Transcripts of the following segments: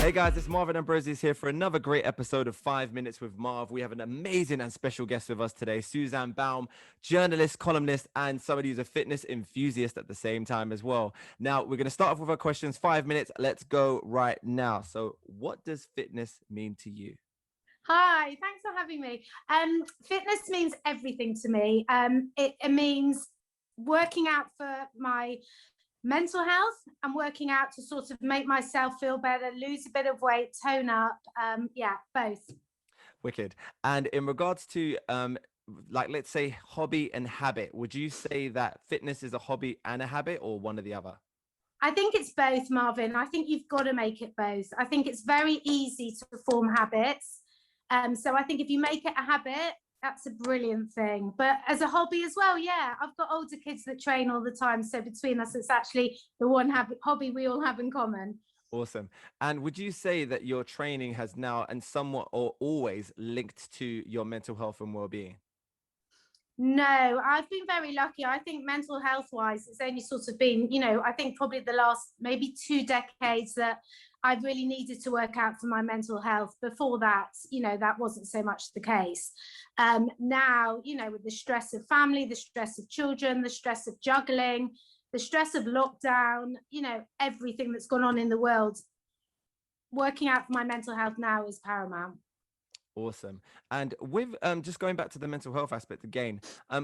Hey guys, it's Marvin Ambrosius here for another great episode of 5 Minutes with Marv. We have an amazing and special guest with us today, Suzanne Baum, journalist, columnist, and somebody who's a fitness enthusiast at the same time as well. Now, we're going to start off with our questions, 5 minutes. Let's go right now. So what does fitness mean to you? Hi, thanks for having me. Fitness means everything to me. It means working out for my mental health and working out to sort of make myself feel better, lose a bit of weight, tone up. Both. Wicked. And in regards to let's say hobby and habit, would you say that fitness is a hobby and a habit, or one or the other? I think it's both, Marvin. I think you've got to make it both. I think it's very easy to form habits. So I think if you make it a habit, that's a brilliant thing. But as a hobby as well, yeah, I've got older kids that train all the time. So between us, it's actually the one hobby we all have in common. Awesome. And would you say that your training has now and somewhat or always linked to your mental health and well-being? No, I've been very lucky. I think mental health wise, it's only sort of been, I think probably the last maybe 2 decades that I've really needed to work out for my mental health. Before that, that wasn't so much the case. Now, with the stress of family, the stress of children, the stress of juggling, the stress of lockdown, everything that's gone on in the world, working out for my mental health now is paramount. Awesome. And with just going back to the mental health aspect again,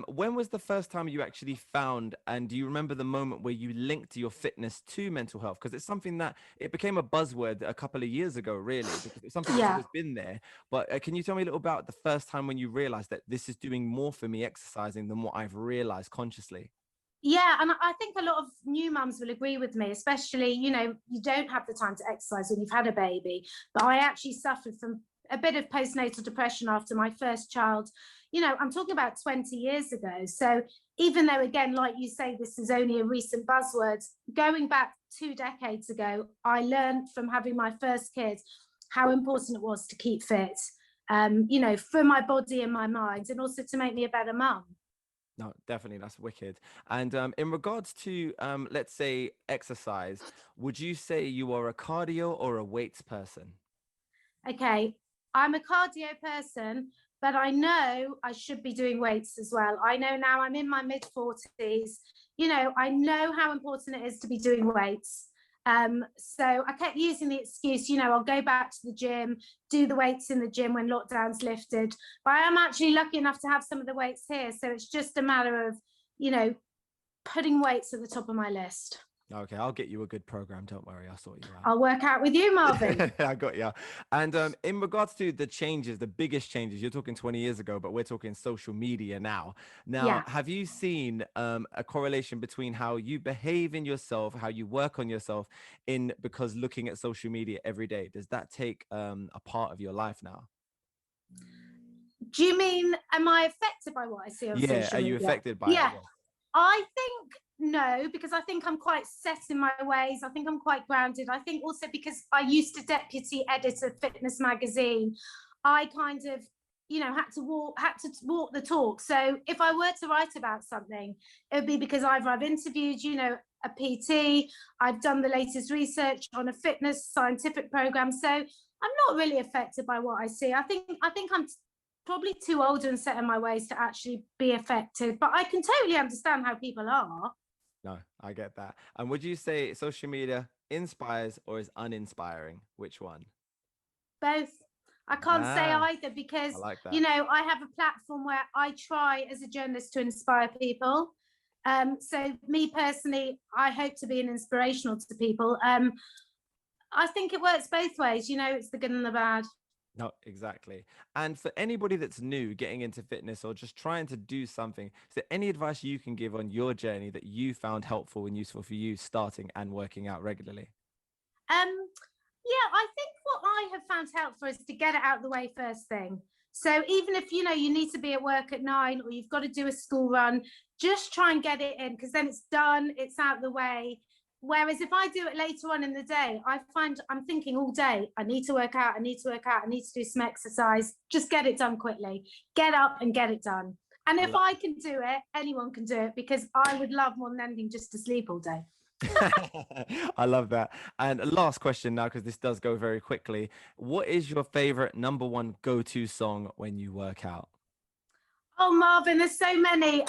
when was the first time you actually found, and do you remember the moment where you linked your fitness to mental health? Because it's something that it became a buzzword a couple of years ago, really, because it's something that's always been there. But can you tell me a little about the first time when you realized that this is doing more for me exercising than what I've realized consciously? Yeah, and I think a lot of new mums will agree with me, especially, you don't have the time to exercise when you've had a baby. But I actually suffered from a bit of postnatal depression after my first child. I'm talking about 20 years ago. So even though, again, like you say, this is only a recent buzzword, going back 2 decades ago, I learned from having my first kid how important it was to keep fit, for my body and my mind, and also to make me a better mum. No, definitely. That's wicked. And in regards to, let's say, exercise, would you say you are a cardio or a weights person? Okay, I'm a cardio person, but I know I should be doing weights as well. I know now I'm in my mid 40s. I know how important it is to be doing weights. So I kept using the excuse, I'll go back to the gym, do the weights in the gym when lockdown's lifted. But I am actually lucky enough to have some of the weights here. So it's just a matter of, putting weights at the top of my list. Okay, I'll get you a good program. Don't worry, I'll sort you out. I'll work out with you, Marvin. I got you. And in regards to the changes, the biggest changes, you're talking 20 years ago, but we're talking social media now. Now, have you seen a correlation between how you behave in yourself, how you work on yourself because looking at social media every day, does that take a part of your life now? Do you mean, am I affected by what I see on social media? Yeah, are you affected by it? Yeah, I think no, because I think I'm quite set in my ways. I think I'm quite grounded. I think also because I used to deputy edit a fitness magazine, I kind of, had to walk the talk. So if I were to write about something, it would be because either I've interviewed, a PT, I've done the latest research on a fitness scientific program. So I'm not really affected by what I see. I think I'm probably too old and set in my ways to actually be affected, but I can totally understand how people are. No, I get that. And would you say social media inspires or is uninspiring? Which one? Both. I can't say either because, I like that. I have a platform where I try as a journalist to inspire people. So me personally, I hope to be an inspirational to people. I think it works both ways. It's the good and the bad. No, exactly. And for anybody that's new getting into fitness or just trying to do something, is there any advice you can give on your journey that you found helpful and useful for you starting and working out regularly? Yeah, I think what I have found helpful is to get it out of the way first thing. So even if you need to be at work at 9 or you've got to do a school run, just try and get it in, because then it's done, it's out of the way. Whereas if I do it later on in the day, I find I'm thinking all day, I need to work out, I need to do some exercise. Just get it done quickly. Get up and get it done. And if I can do it, anyone can do it, because I would love more than anything just to sleep all day. I love that. And last question now, because this does go very quickly. What is your favorite number one go-to song when you work out? Oh, Marvin, there's so many.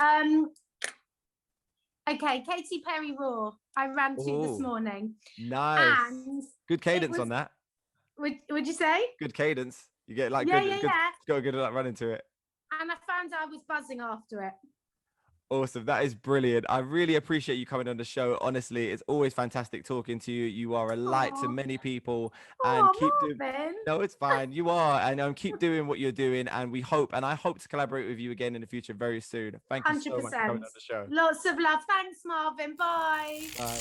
Okay, Katy Perry Raw. I ran to this Oh, morning, nice. and Good it cadence was. on that. Would you say? Good cadence. You get like Yeah, good, yeah, good, yeah. go good at like running to it. And I found I was buzzing after it. Awesome. That is brilliant. I really appreciate you coming on the show. Honestly, it's always fantastic talking to you. You are a light to Oh, many people and keep oh, doing. Marvin. No, it's fine. You are. And keep doing what you're doing. And we hope, and I hope to collaborate with you again in the future very soon. Thank you so much for coming 100%. on the show. Lots of love. Thanks, Marvin. Bye. Bye.